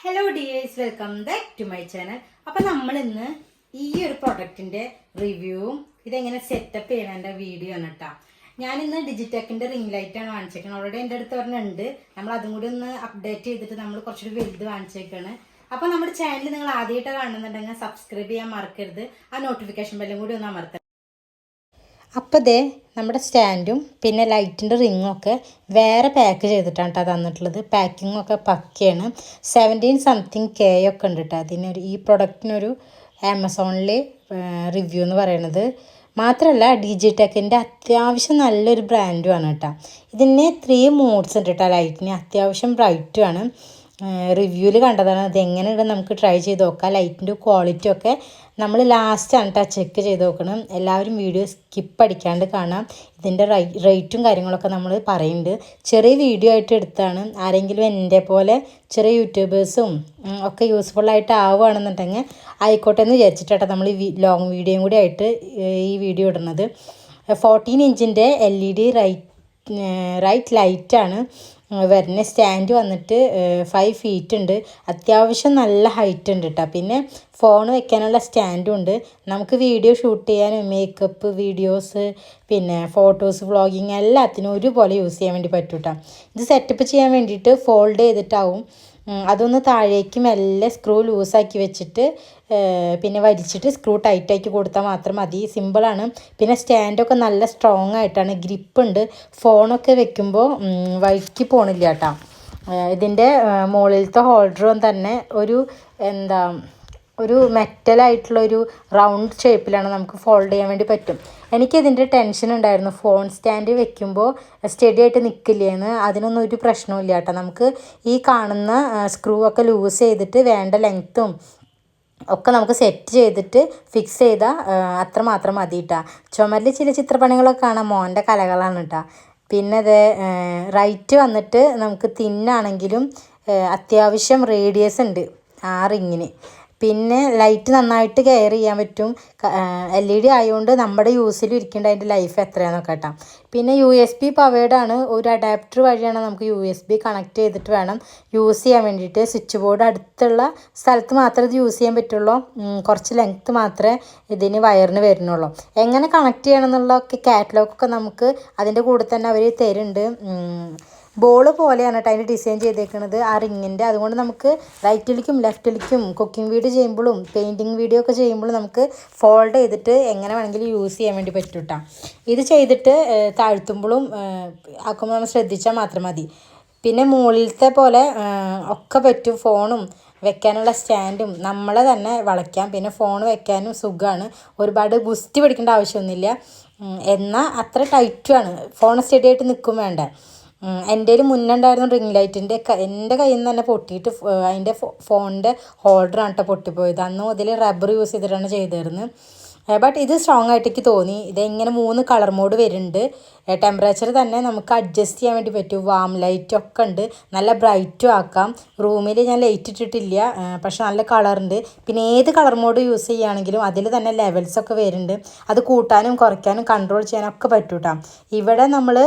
Hello dears, welcome back to my channel. അപ്പം നമ്മൾ ഇന്ന് ഈ ഒരു പ്രൊഡക്റ്റിൻ്റെ റിവ്യൂവും ഇതെങ്ങനെ സെറ്റപ്പ് ചെയ്യണതിൻ്റെ വീഡിയോ ആണ് കേട്ടോ. ഞാനിന്ന് ഡിജിടെക്കിൻ്റെ റിംഗ് ലൈറ്റാണ് വാങ്ങിച്ചേക്കുന്നത്. ഓൾറെഡി എൻ്റെ അടുത്ത് പറഞ്ഞിട്ടുണ്ട്. നമ്മൾ അതും കൂടി ഒന്ന് അപ്ഡേറ്റ് ചെയ്തിട്ട് നമ്മൾ കുറച്ചുകൂടി വലുത് വാങ്ങിച്ചേക്കാണ്. അപ്പോൾ നമ്മുടെ ചാനൽ നിങ്ങൾ ആദ്യമായിട്ട് കാണുന്നുണ്ടെങ്കിൽ സബ്സ്ക്രൈബ് ചെയ്യാൻ മറക്കരുത്. ആ നോട്ടിഫിക്കേഷൻ ബെല്ലും കൂടി ഒന്ന് അമർത്തണം. അപ്പോൾ ദേ നമ്മുടെ സ്റ്റാൻഡും പിന്നെ ലൈറ്റിൻ്റെ റിങ്ങും ഒക്കെ വേറെ പാക്ക് ചെയ്തിട്ടാണ് കേട്ടോ തന്നിട്ടുള്ളത്. പാക്കിങ്ങൊക്കെ പക്കയാണ്. 17 സംതിങ് K ഒക്കെ ഉണ്ട് കേട്ടോ. അതിനൊരു ഈ പ്രൊഡക്റ്റിനൊരു ആമസോണിൽ റിവ്യൂ എന്ന് പറയുന്നത്. മാത്രമല്ല ഡിജിടെക്കിൻ്റെ അത്യാവശ്യം നല്ലൊരു ബ്രാൻഡുമാണ് കേട്ടോ. ഇതിന് 3 മോഡ്സ് ഉണ്ട് കേട്ടോ. ലൈറ്റിന് അത്യാവശ്യം ബ്രൈറ്റുമാണ്. റിവ്യൂവിൽ കണ്ടതാണ്. അത് എങ്ങനെയുണ്ട് നമുക്ക് ട്രൈ ചെയ്ത് നോക്കാം. ലൈറ്റിൻ്റെ ക്വാളിറ്റി ഒക്കെ നമ്മൾ ലാസ്റ്റാണ് കേട്ടോ ചെക്ക് ചെയ്ത് നോക്കണം. എല്ലാവരും വീഡിയോ സ്കിപ്പ് അടിക്കാണ്ട് കാണാം. ഇതിൻ്റെ റേറ്റും കാര്യങ്ങളൊക്കെ നമ്മൾ പറയുന്നുണ്ട്. ചെറിയ വീഡിയോ ആയിട്ട് എടുത്താണ്. ആരെങ്കിലും എൻ്റെ പോലെ ചെറിയ യൂട്യൂബേഴ്സും ഒക്കെ യൂസ്ഫുള്ളായിട്ട് ആവുകയാണെന്നുണ്ടെങ്കിൽ ആയിക്കോട്ടെ എന്ന് വിചാരിച്ചിട്ടാണ് നമ്മൾ ഈ ലോങ് വീഡിയോയും കൂടി ആയിട്ട് ഈ വീഡിയോ ഇടുന്നത്. 14 ഇഞ്ചിൻ്റെ LED റൈറ്റ് ലൈറ്റാണ് വരുന്ന. സ്റ്റാൻഡ് വന്നിട്ട് 5 ഫീറ്റ് ഉണ്ട്. അത്യാവശ്യം നല്ല ഹൈറ്റ് ഉണ്ട് കേട്ടോ. പിന്നെ ഫോൺ വെക്കാനുള്ള സ്റ്റാൻഡും ഉണ്ട്. നമുക്ക് വീഡിയോ ഷൂട്ട് ചെയ്യാനും മേക്കപ്പ് വീഡിയോസ് പിന്നെ ഫോട്ടോസ് വ്ളോഗിങ് എല്ലാത്തിനും ഒരുപോലെ യൂസ് ചെയ്യാൻ വേണ്ടി പറ്റും കേട്ടോ. ഇത് സെറ്റപ്പ് ചെയ്യാൻ വേണ്ടിയിട്ട് ഫോൾഡ് ചെയ്തിട്ടാവും. അതൊന്ന് താഴേക്ക് മെല്ലെ സ്ക്രൂ ലൂസാക്കി വെച്ചിട്ട് പിന്നെ വലിച്ചിട്ട് സ്ക്രൂ ടൈറ്റാക്കി കൊടുത്താൽ മാത്രം മതി. സിമ്പിളാണ്. പിന്നെ സ്റ്റാൻഡൊക്കെ നല്ല സ്ട്രോങ് ആയിട്ടാണ്. ഗ്രിപ്പുണ്ട്. ഫോണൊക്കെ വെക്കുമ്പോൾ വഴിക്ക് പോണില്ല കേട്ടോ. ഇതിൻ്റെ മുകളിലത്തെ ഹോൾഡറും തന്നെ ഒരു മെറ്റലായിട്ടുള്ളൊരു റൗണ്ട് ഷേപ്പിലാണ്. നമുക്ക് ഫോൾഡ് ചെയ്യാൻ വേണ്ടി പറ്റും. എനിക്കിതിൻ്റെ ടെൻഷൻ ഉണ്ടായിരുന്നു. ഫോൺ സ്റ്റാൻഡ് വെക്കുമ്പോൾ സ്റ്റഡി ആയിട്ട് നിൽക്കില്ലേന്ന്. അതിനൊന്നും ഒരു പ്രശ്നവും കേട്ടോ. നമുക്ക് ഈ കാണുന്ന സ്ക്രൂ ഒക്കെ ലൂസ് ചെയ്തിട്ട് വേണ്ട ലെങ്ത്തും ഒക്കെ നമുക്ക് സെറ്റ് ചെയ്തിട്ട് ഫിക്സ് ചെയ്താൽ അത്രമാത്രം മതി കേട്ടോ. ചുമരിൽ ചില ചിത്രപ്പണികളൊക്കെ കാണാം. മോൻ്റെ കലകളാണ് കേട്ടോ. പിന്നെ ഇത് റൈറ്റ് വന്നിട്ട് നമുക്ക് തിന്നാണെങ്കിലും അത്യാവശ്യം റേഡിയസ് ഉണ്ട് ആ റിങ്ങിന്. പിന്നെ ലൈറ്റ് നന്നായിട്ട് കെയർ ചെയ്യാൻ പറ്റും. LED ആയതുകൊണ്ട് നമ്മുടെ യൂസിൽ ഇരിക്കേണ്ട അതിൻ്റെ ലൈഫ് എത്രയാണെന്നൊക്കെ കേട്ടോ. പിന്നെ USB പവേർഡാണ്. ഒരു അഡാപ്റ്റർ വഴിയാണ് നമുക്ക് USB കണക്ട് ചെയ്തിട്ട് വേണം യൂസ് ചെയ്യാൻ വേണ്ടിയിട്ട്. സ്വിച്ച് ബോർഡ് അടുത്തുള്ള സ്ഥലത്ത് മാത്രമേ ഇത് യൂസ് ചെയ്യാൻ പറ്റുള്ളൂ. കുറച്ച് ലെങ്ത്ത് മാത്രമേ ഇതിന് വയറിന് വരുന്നുള്ളൂ. എങ്ങനെ കണക്ട് ചെയ്യണം എന്നുള്ളതൊക്കെ കാറ്റലോഗൊക്കെ നമുക്ക് അതിൻ്റെ കൂടെ തന്നെ അവർ തരുന്നുണ്ട്. ബോൾ പോലെയാണ് കേട്ടോ അതിൻ്റെ ഡിസൈൻ ചെയ്തേക്കുന്നത് ആ റിങ്ങിൻ്റെ. അതുകൊണ്ട് നമുക്ക് റൈറ്റിലേക്കും ലെഫ്റ്റിലേക്കും കുക്കിംഗ് വീഡിയോ ചെയ്യുമ്പോഴും പെയിൻറ്റിങ് വീഡിയോ ഒക്കെ ചെയ്യുമ്പോഴും നമുക്ക് ഫോൾഡ് ചെയ്തിട്ട് എങ്ങനെ വേണമെങ്കിലും യൂസ് ചെയ്യാൻ വേണ്ടി പറ്റും കേട്ടോ. ഇത് ചെയ്തിട്ട് താഴ്ത്തുമ്പോഴും ആക്കുമ്പോൾ നമ്മൾ ശ്രദ്ധിച്ചാൽ മാത്രം മതി. പിന്നെ മുകളിലത്തെ പോലെ ഒക്കെ പറ്റും. ഫോണും വെക്കാനുള്ള സ്റ്റാൻഡും നമ്മളെ തന്നെ വളയ്ക്കാം. പിന്നെ ഫോൺ വെക്കാനും സുഖമാണ്. ഒരുപാട് ഗുസ്തി പിടിക്കേണ്ട ആവശ്യമൊന്നുമില്ല. എന്നാൽ അത്ര ടൈറ്റുമാണ്. ഫോൺ സ്റ്റഡി ആയിട്ട് നിൽക്കും വേണ്ട. എൻ്റെ കയ്യിൽ മുന്നുണ്ടായിരുന്നു റിംഗ് ലൈറ്റിൻ്റെ. എൻ്റെ കയ്യിൽ നിന്ന് തന്നെ പൊട്ടിയിട്ട് അതിൻ്റെ ഫോണിൻ്റെ ഹോൾഡറാണ് കേട്ടോ പൊട്ടിപ്പോയത്. അന്ന് മുതൽ റബ്ബർ യൂസ് ചെയ്തിട്ടാണ് ചെയ്തിരുന്നത്. ബട്ട് ഇത് സ്ട്രോങ് ആയിട്ട് എനിക്ക് തോന്നി. ഇതെങ്ങനെ 3 കളർ മോഡ് വരുന്നുണ്ട്. ടെമ്പറേച്ചർ തന്നെ നമുക്ക് അഡ്ജസ്റ്റ് ചെയ്യാൻ വേണ്ടി പറ്റും. വാം ലൈറ്റ് ഒക്കെ ഉണ്ട്. നല്ല ബ്രൈറ്റും ആക്കാം. റൂമിൽ ഞാൻ ലൈറ്റ് ഇട്ടിട്ടില്ല, പക്ഷെ നല്ല കളറുണ്ട്. പിന്നെ ഏത് കളർ മോഡ് യൂസ് ചെയ്യുകയാണെങ്കിലും അതിൽ തന്നെ ലെവൽസൊക്കെ വരുന്നുണ്ട്. അത് കൂട്ടാനും കുറയ്ക്കാനും കൺട്രോൾ ചെയ്യാനൊക്കെ പറ്റും കേട്ടോ. ഇവിടെ നമ്മൾ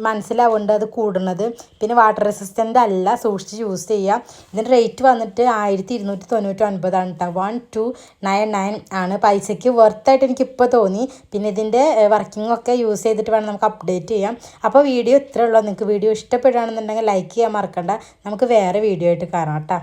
മനസ്സിലാവുന്നുണ്ട് അത് കൂടുന്നത്. പിന്നെ വാട്ടർ റെസിസ്റ്റൻ്റ് അല്ല, സൂക്ഷിച്ച് യൂസ് ചെയ്യാം. ഇതിൻ്റെ റേറ്റ് വന്നിട്ട് 1299 കേട്ടോ. 1299 ആണ്. പൈസയ്ക്ക് വർത്തായിട്ട് എനിക്കിപ്പോൾ തോന്നി. പിന്നെ ഇതിൻ്റെ വർക്കിംഗ് ഒക്കെ യൂസ് ചെയ്തിട്ട് വേണം നമുക്ക് അപ്ഡേറ്റ് ചെയ്യാം. അപ്പോൾ വീഡിയോ ഇത്രയേ ഉള്ളൂ. നിങ്ങൾക്ക് വീഡിയോ ഇഷ്ടപ്പെടുകയാണെന്നുണ്ടെങ്കിൽ ലൈക്ക് ചെയ്യാൻ മറക്കണ്ട. നമുക്ക് വേറെ വീഡിയോ ആയിട്ട് കാണാം കേട്ടോ.